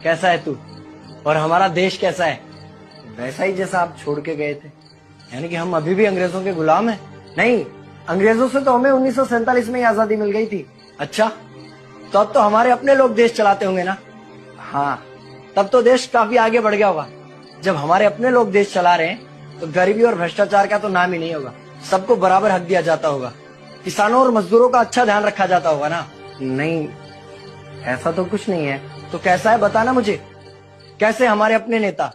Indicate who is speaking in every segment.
Speaker 1: कैसा है तू और हमारा देश कैसा है? वैसा ही जैसा आप छोड़ के गए थे। यानी कि हम अभी भी अंग्रेजों के गुलाम हैं? नहीं, अंग्रेजों से तो हमें 1947 में ही आजादी मिल गई थी। अच्छा, तो अब तो हमारे अपने लोग देश चलाते होंगे ना? हाँ, तब तो देश काफी आगे बढ़ गया होगा। जब हमारे अपने लोग देश चला रहे हैं तो गरीबी और भ्रष्टाचार का तो नाम ही नहीं होगा। सबको बराबर हक दिया जाता होगा, किसानों और मजदूरों का अच्छा ध्यान रखा जाता होगा ना? नहीं, ऐसा तो कुछ नहीं है। तो कैसा है बताना मुझे। कैसे हमारे अपने नेता,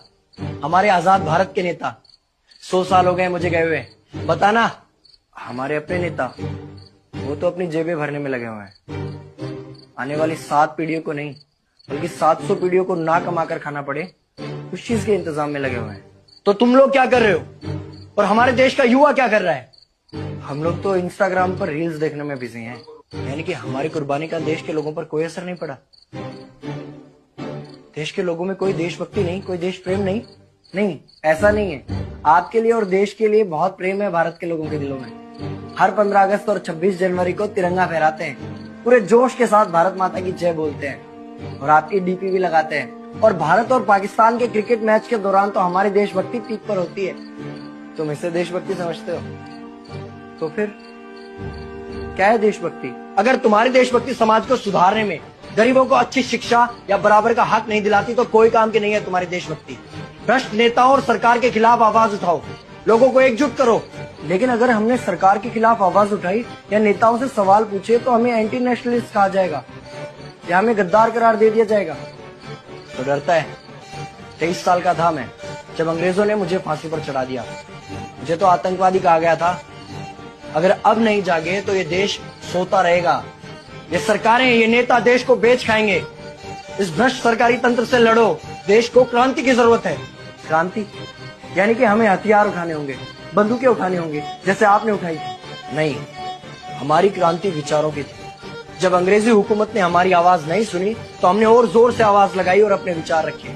Speaker 1: हमारे आजाद भारत के नेता, 100 साल हो गए मुझे गए हुए, बताना। हमारे अपने नेता वो तो अपनी जेबें भरने में लगे हुए हैं। आने वाली 7 पीढ़ियों को नहीं बल्कि 700 पीढ़ियों को ना कमा कर खाना पड़े उस चीज के इंतजाम में लगे हुए हैं। तो तुम लोग क्या कर रहे हो और हमारे देश का युवा क्या कर रहा है? हम लोग तो इंस्टाग्राम पर रील्स देखने में बिजी हैं। यानी कि हमारी कुर्बानी का देश के लोगों पर कोई असर नहीं पड़ा। देश के लोगों में कोई देशभक्ति नहीं, कोई देश प्रेम नहीं। नहीं, ऐसा नहीं है। आपके लिए और देश के लिए बहुत प्रेम है भारत के लोगों के दिलों में। हर 15 अगस्त और 26 जनवरी को तिरंगा फहराते हैं, पूरे जोश के साथ भारत माता की जय बोलते हैं और आपकी डीपी भी लगाते हैं। और भारत और पाकिस्तान के क्रिकेट मैच के दौरान तो हमारी देशभक्ति पीक पर होती है। तुम इसे देशभक्ति समझते हो? तो फिर क्या है देशभक्ति? अगर तुम्हारी देशभक्ति समाज को सुधारने में, गरीबों को अच्छी शिक्षा या बराबर का हक नहीं दिलाती तो कोई काम की नहीं है तुम्हारी देशभक्ति। भ्रष्ट नेताओं और सरकार के खिलाफ आवाज उठाओ, लोगों को एकजुट करो। लेकिन अगर हमने सरकार के खिलाफ आवाज उठाई या नेताओं से सवाल पूछे तो हमें एंटी नेशनलिस्ट कहा जाएगा या हमें गद्दार करार दे दिया जाएगा। तो डरता है। 23 साल का था मैं जब अंग्रेजों ने मुझे फांसी पर चढ़ा दिया। मुझे तो आतंकवादी कहा गया था। अगर अब नहीं जागे तो ये देश सोता रहेगा। ये सरकारें, ये नेता देश को बेच खाएंगे। इस भ्रष्ट सरकारी तंत्र से लड़ो। देश को क्रांति की जरूरत है। क्रांति यानी कि हमें हथियार उठाने होंगे, बंदूकें उठानी होंगी जैसे आपने उठाई थी। नहीं, हमारी क्रांति विचारों की थी। जब अंग्रेजी हुकूमत ने हमारी आवाज नहीं सुनी तो हमने और जोर से आवाज लगाई और अपने विचार रखे।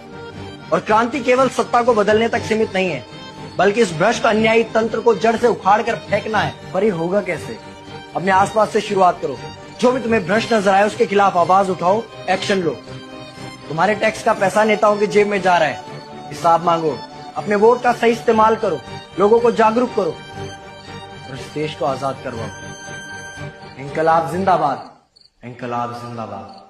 Speaker 1: और क्रांति केवल सत्ता को बदलने तक सीमित नहीं है, बल्कि इस भ्रष्ट अन्यायी तंत्र को जड़ से उखाड़ कर फेंकना है। पर ये होगा कैसे? अपने आसपास से शुरुआत करो। जो भी तुम्हें भ्रष्ट नजर आए उसके खिलाफ आवाज उठाओ, एक्शन लो। तुम्हारे टैक्स का पैसा नेताओं की जेब में जा रहा है, हिसाब मांगो। अपने वोट का सही इस्तेमाल करो, लोगों को जागरूक करो और इस देश को आजाद करवाओ। इंकलाब जिंदाबाद, इंकलाब जिंदाबाद।